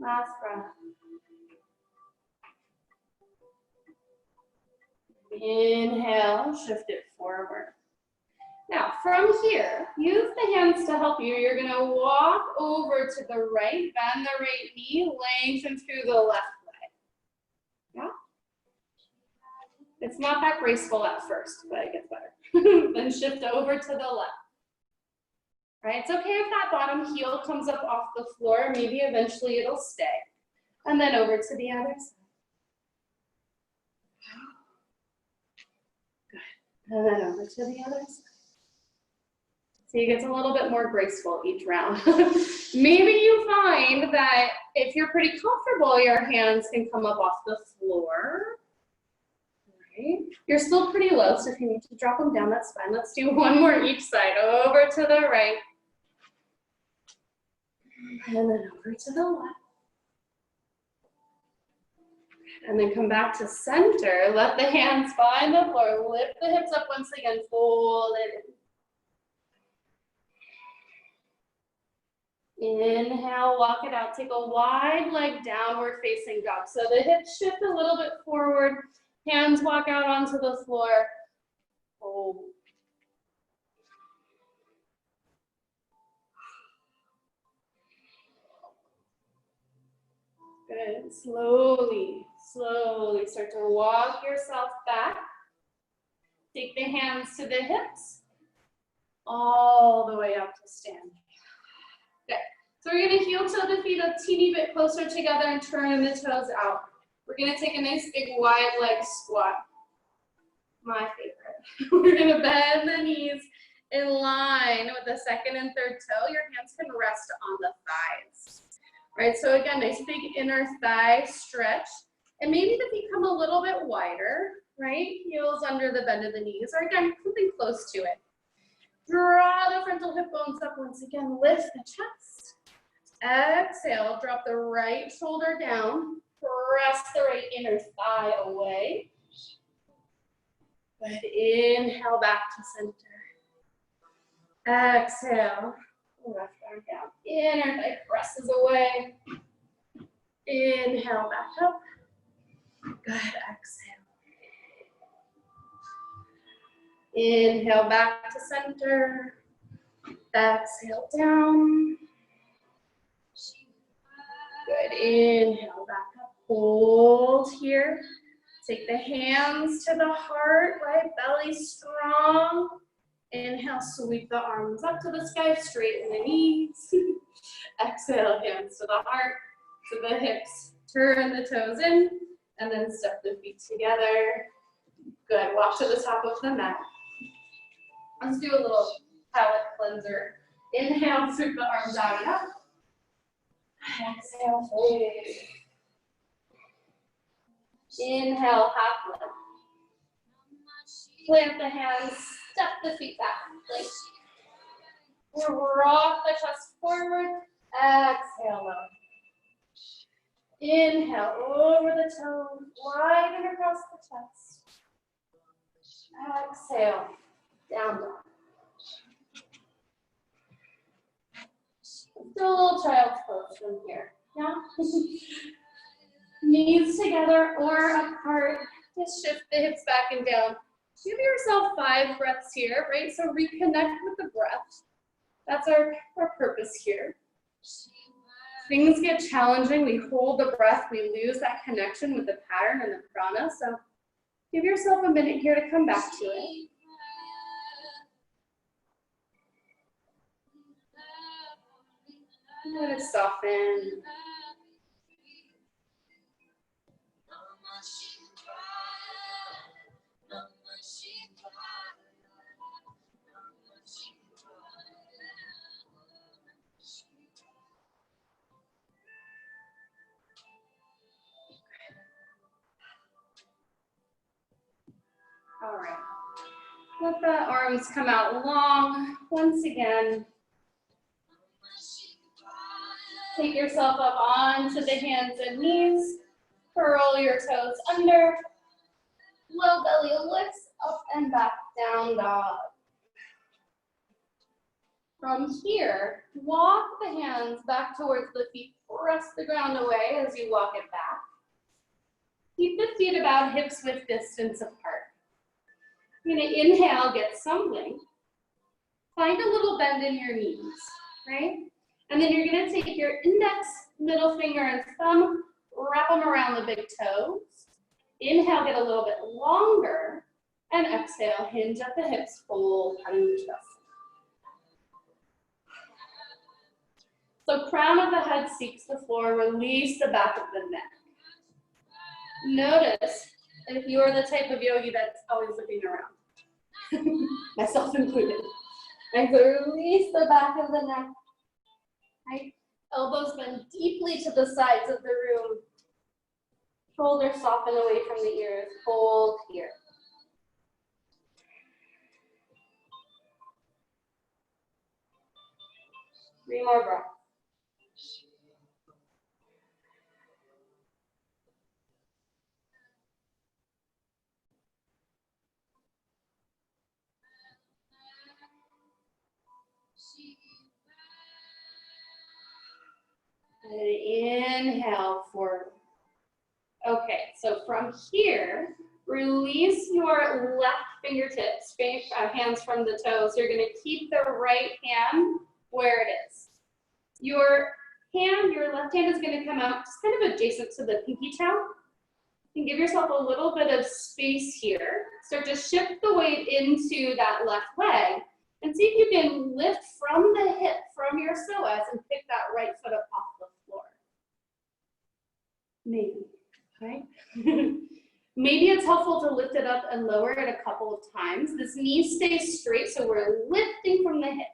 Last breath. Inhale, shift it forward. Now, from here, use the hands to help you. You're gonna walk over to the right, bend the right knee, lengthen through the left leg. Yeah? It's not that graceful at first, but it gets better. Then shift over to the left. Right, it's okay if that bottom heel comes up off the floor. Maybe eventually it'll stay. And then over to the other side. Good. And then over to the other side. So it gets a little bit more graceful each round. Maybe you find that if you're pretty comfortable, your hands can come up off the floor. Right. You're still pretty low, so if you need to drop them down, that's fine. Let's do one more each side. Over to the right. And then over to the left. And then come back to center. Let the hands find the floor. Lift the hips up once again. Fold it in. Inhale, walk it out. Take a wide leg downward facing dog. So the hips shift a little bit forward. Hands walk out onto the floor. Hold. Good. Slowly, slowly start to walk yourself back. Take the hands to the hips. All the way up to standing. Good. So we're going to heel toe the feet a teeny bit closer together and turn the toes out. We're gonna take a nice big wide leg squat. My favorite. We're gonna bend the knees in line with the second and third toe. Your hands can rest on the thighs. Right, so again, nice big inner thigh stretch. And maybe the feet come a little bit wider, right? Heels under the bend of the knees, or again, something close to it. Draw the frontal hip bones up once again, lift the chest. Exhale, drop the right shoulder down, press the right inner thigh away. Good, inhale back to center. Exhale, left arm down, inner thigh presses away. Inhale back up. Good, exhale. Inhale back to center. Exhale down. Good, inhale back up. Hold here. Take the hands to the heart, right? Belly strong. Inhale, sweep the arms up to the sky, straighten the knees. Exhale, hands to the heart, to the hips. Turn the toes in, and then step the feet together. Good, walk to the top of the mat. Let's do a little palate cleanser. Inhale, sweep the arms out and up. Exhale, fold. Inhale, half lift. Plant the hands, step the feet back. Like, rock the chest forward. Exhale, low. Inhale, over the toes, widen across the chest. Exhale, down dog. Let's do a little child's pose from here. Yeah? Knees together or apart. Just shift the hips back and down. Give yourself 5 breaths here, right? So reconnect with the breath. That's our purpose here. Things get challenging, we hold the breath, we lose that connection with the pattern and the prana. So give yourself a minute here to come back to it. Let it soften. All right. Let the arms come out long. Once again, take yourself up onto the hands and knees. Curl your toes under. Low belly lifts up and back, down dog. From here, walk the hands back towards the feet. Press the ground away as you walk it back. Keep the feet about hips width distance apart. You're gonna inhale, get something. Find a little bend in your knees, right? And then you're gonna take your index, middle finger, and thumb, wrap them around the big toes. Inhale, get a little bit longer, and exhale, hinge at the hips, fold, Uttanasana. So crown of the head seeks the floor, release the back of the neck. Notice if you are the type of yogi that's always looking around, myself included. And so release the back of the neck. Right? Elbows bend deeply to the sides of the room. Shoulders soften away from the ears. Hold here. Three more breaths. And inhale forward. Okay, so from here, release your left fingertips, hands from the toes. You're gonna keep the right hand where it is. Your left hand is gonna come out just kind of adjacent to the pinky toe. And give yourself a little bit of space here. Start to shift the weight into that left leg and see if you can lift from the hip, from your psoas, and pick that right foot up off the floor. Maybe. right? Maybe it's helpful to lift it up and lower it a couple of times. This knee stays straight, so we're lifting from the hip.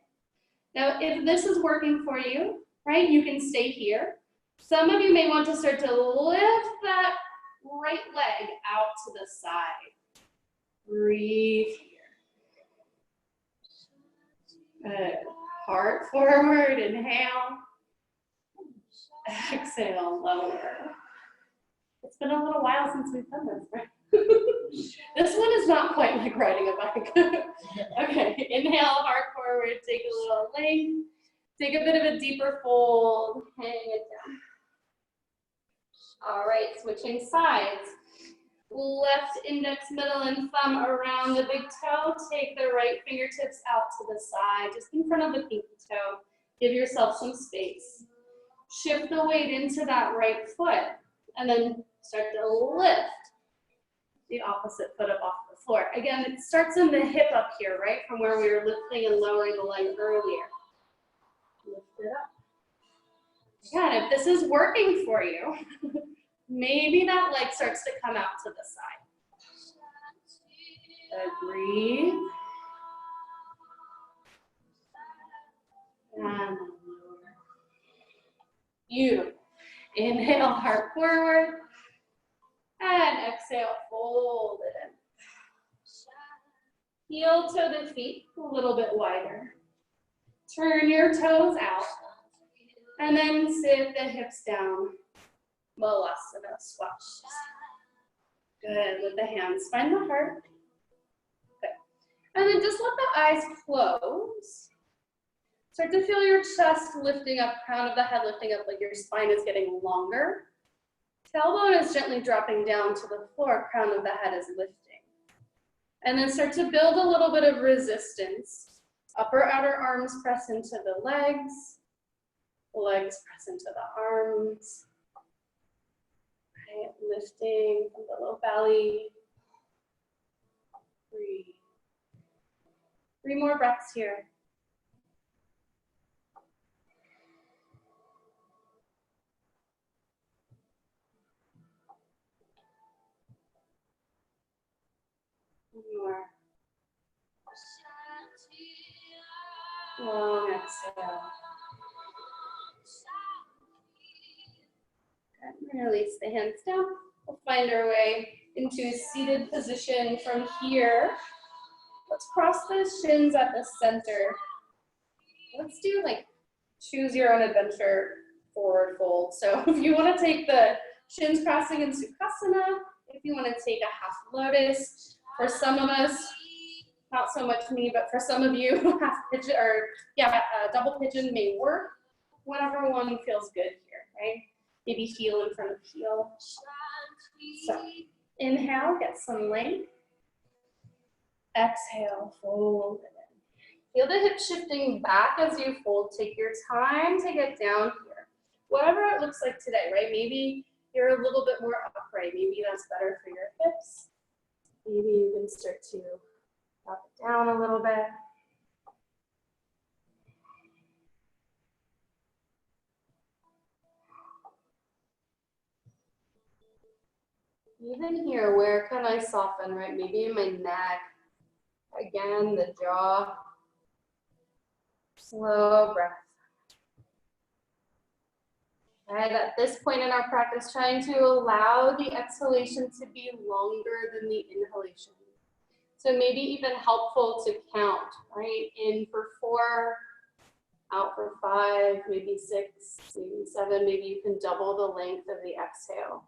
Now, if this is working for you, right, you can stay here. Some of you may want to start to lift that right leg out to the side. Breathe here. Good. Heart forward, inhale. Exhale, lower. It's been a little while since we've done this, right? This one is not quite like riding a bike. Okay, inhale, heart forward, take a little length. Take a bit of a deeper fold, hang it down. All right, switching sides. Left index, middle, and thumb around the big toe. Take the right fingertips out to the side, just in front of the pinky toe. Give yourself some space. Shift the weight into that right foot, and then start to lift the opposite foot up off the floor. Again, it starts in the hip up here, right? From where we were lifting and lowering the leg earlier. Lift it up. Again, if this is working for you, maybe that leg starts to come out to the side. Breathe. And lower. Beautiful. Inhale, heart forward. And exhale, fold it in. Heel toe the feet a little bit wider. Turn your toes out. And then sit the hips down. Balasana squats. Good. With the hands, find the heart. Good. And then just let the eyes close. Start to feel your chest lifting up, crown of the head lifting up, like your spine is getting longer. Tailbone is gently dropping down to the floor, crown of the head is lifting. And then start to build a little bit of resistance. Upper outer arms press into the legs press into the arms. Right, lifting from the low belly. Breathe. 3 more breaths here. One more. Long exhale. Okay, we're going to release the hands down. We'll find our way into a seated position from here. Let's cross the shins at the center. Let's do like choose your own adventure forward fold. So if you want to take the shins crossing in Sukhasana, if you want to take a half lotus, for some of us, not so much me, but for some of you, half pigeon or double pigeon may work. Whatever one feels good here, right? Maybe heel in front of heel. So inhale, get some length. Exhale, fold it in. Feel the hips shifting back as you fold. Take your time to get down here. Whatever it looks like today, right? Maybe you're a little bit more upright. Maybe that's better for your hips. Maybe you can start to drop it down a little bit. Even here, where can I soften, right? Maybe in my neck. Again, the jaw. Slow breath. Right, at this point in our practice, trying to allow the exhalation to be longer than the inhalation. So maybe even helpful to count, right? In for 4, out for 5, maybe 6, maybe 7. Maybe you can double the length of the exhale.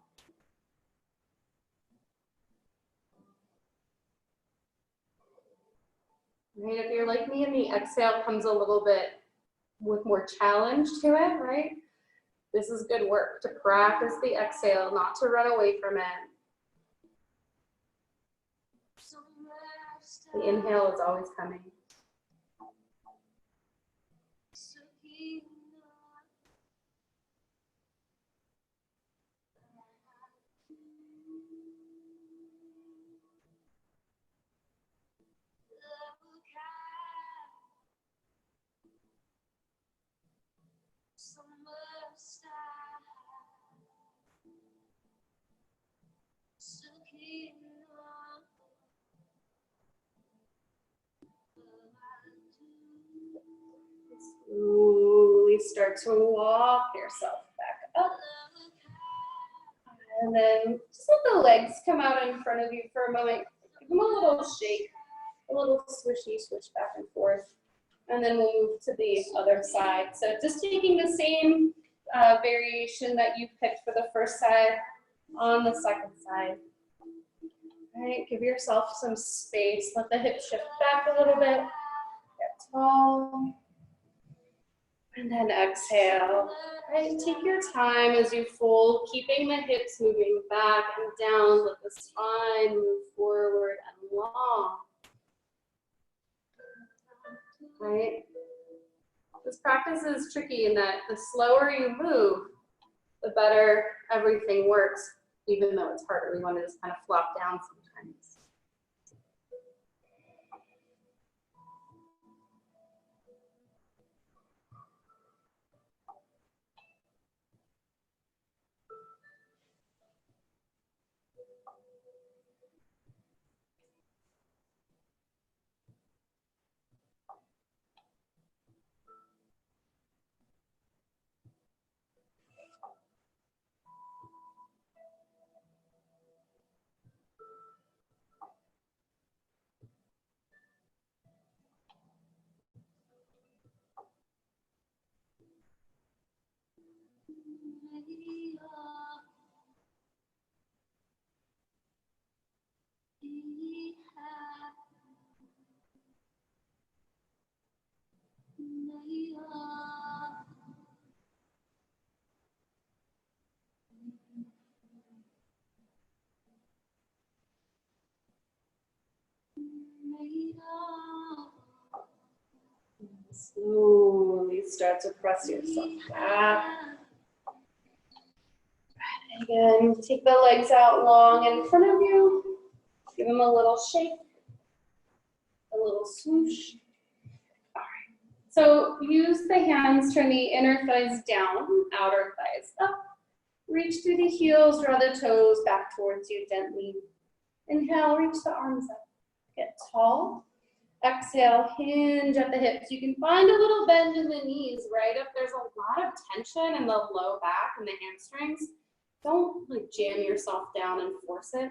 Right, if you're like me and the exhale comes a little bit with more challenge to it, right? This is good work to practice the exhale, not to run away from it. The inhale is always coming. Slowly start to walk yourself back up. And then just let the legs come out in front of you for a moment. Give them a little shake, a little swishy, switch back and forth. And then we'll move to the other side. So just taking the same variation that you picked for the first side on the second side. All right, give yourself some space. Let the hips shift back a little bit. Get tall. And then exhale. All right, take your time as you fold, keeping the hips moving back and down. Let the spine move forward and long. Right? This practice is tricky in that the slower you move, the better everything works, even though it's harder. We want to just kind of flop down sometimes. Slowly start to press yourself back. Again, take the legs out long in front of you. Give them a little shake, a little swoosh. All right. So use the hands, turn the inner thighs down, outer thighs up. Reach through the heels, draw the toes back towards you gently. Inhale, reach the arms up. Get tall. Exhale, hinge at the hips. You can find a little bend in the knees, right? If there's a lot of tension in the low back and the hamstrings, don't like jam yourself down and force it.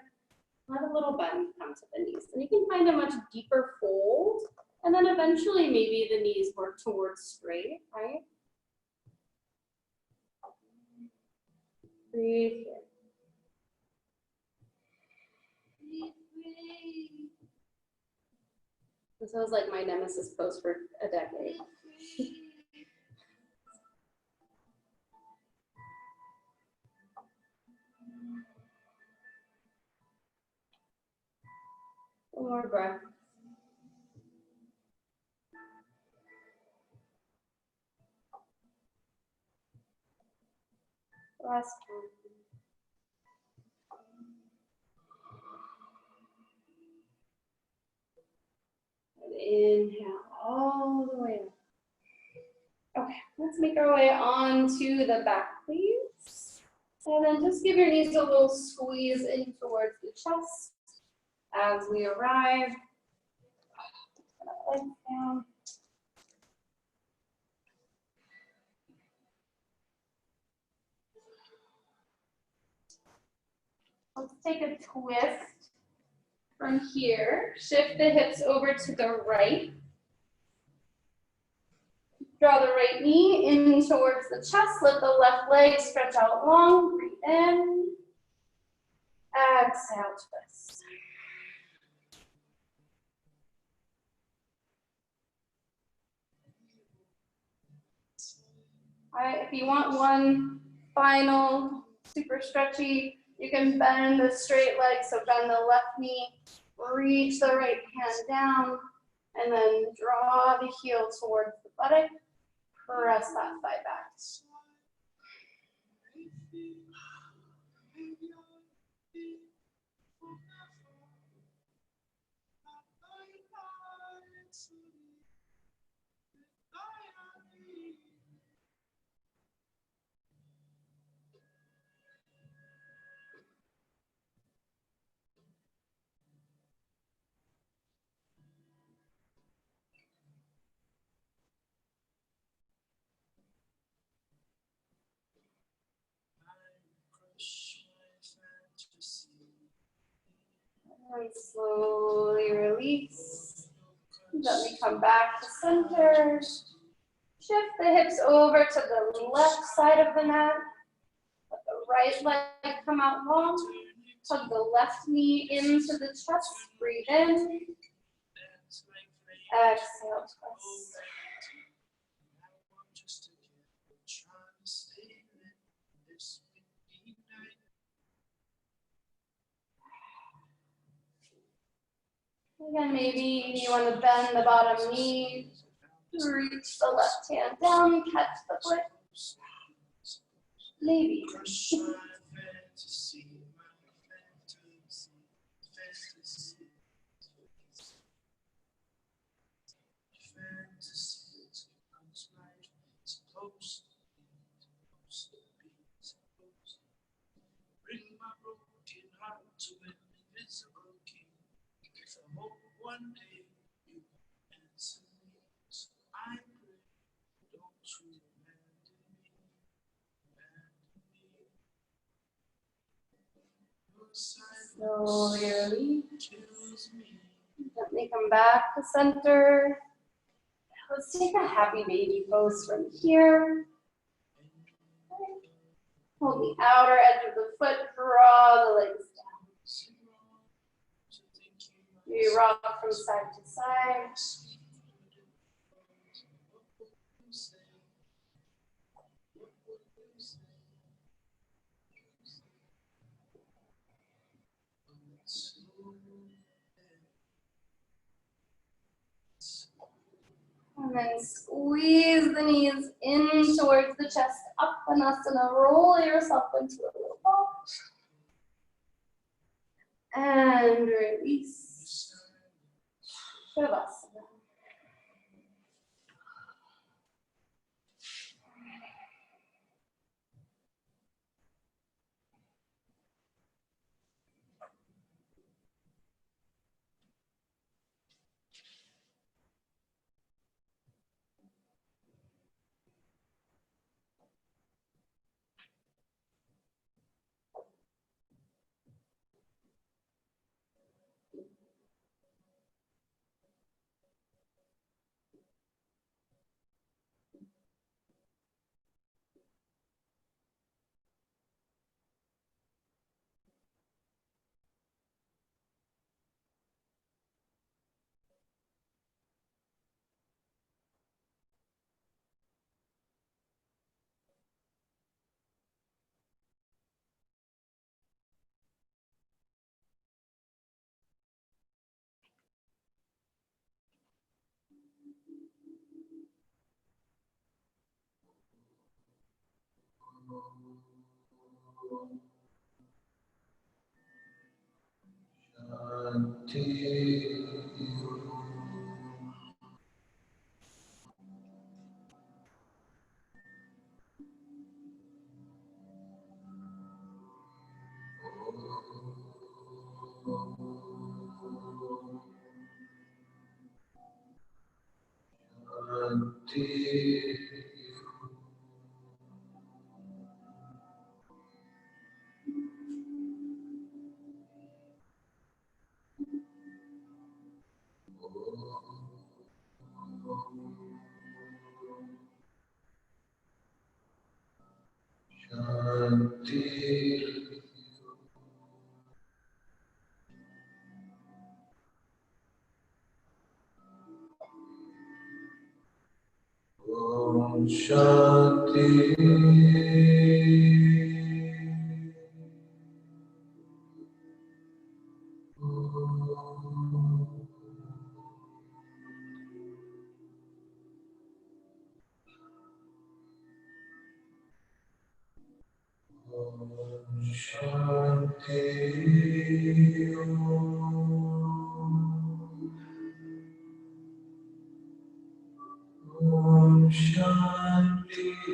Let a little bend come to the knees. And you can find a much deeper fold. And then eventually maybe the knees work towards straight, right? Breathe here. This was like my nemesis pose for a decade. One more breath. Last time. And inhale all the way up. Okay, let's make our way onto the back, please. And then just give your knees a little squeeze in towards the chest as we arrive. Legs down. Let's take a twist from here. Shift the hips over to the right. Draw the right knee in towards the chest. Let the left leg stretch out long. Breathe in. Exhale, twist. All right, if you want one final super stretchy, you can bend the straight leg, so bend the left knee, reach the right hand down, and then draw the heel towards the buttock, press that thigh back. And slowly release. Gently come back to center. Shift the hips over to the left side of the mat. Let the right leg come out long. Hug the left knee into the chest. Breathe in. Exhale, twist. Again, maybe you want to bend the bottom knee, reach the left hand down, catch the foot. Maybe. Slowly release. Gently come back to center. Let's take a happy baby pose from here. Hold the outer edge of the foot, draw the legs down. You rock from side to side. And then squeeze the knees in towards the chest, up and asana. Roll yourself into a little ball. And release. Shavasana. Shanti. Shanti.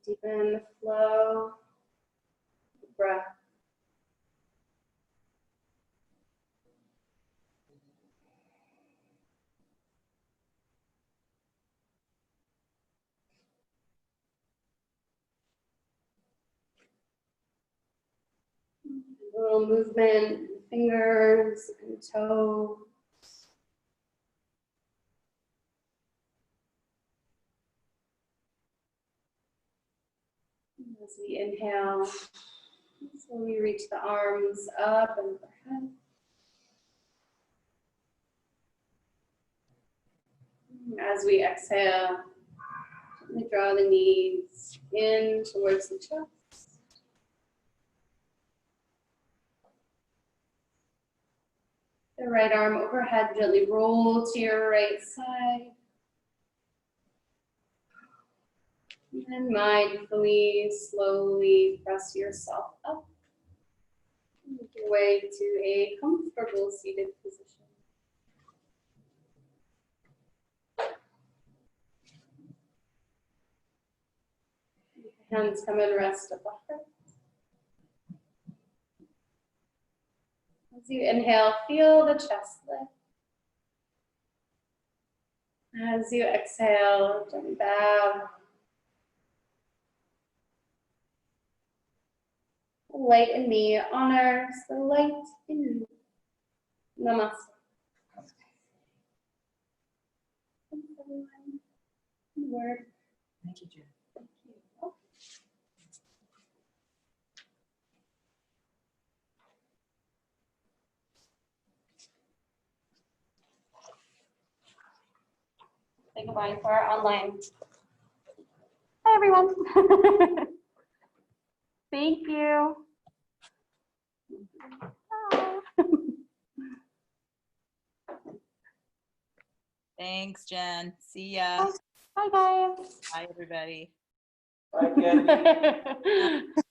Deepen the flow, breath. A little movement, fingers and toes. As we inhale, slowly reach the arms up and overhead. As we exhale, gently draw the knees in towards the chest. The right arm overhead, gently roll to your right side. And mindfully, slowly press yourself up. Make your way to a comfortable seated position. Hands come and rest at the heart. As you inhale, feel the chest lift. As you exhale, gently bow. The light in me honors the light in you. Namaste. Thanks, everyone. Word. Thank you, Jen. Thank you. Say goodbye to our online. Hi, everyone. Thank you. Thanks, Jen. See ya. Bye, guys. Bye, everybody. Bye, Candy.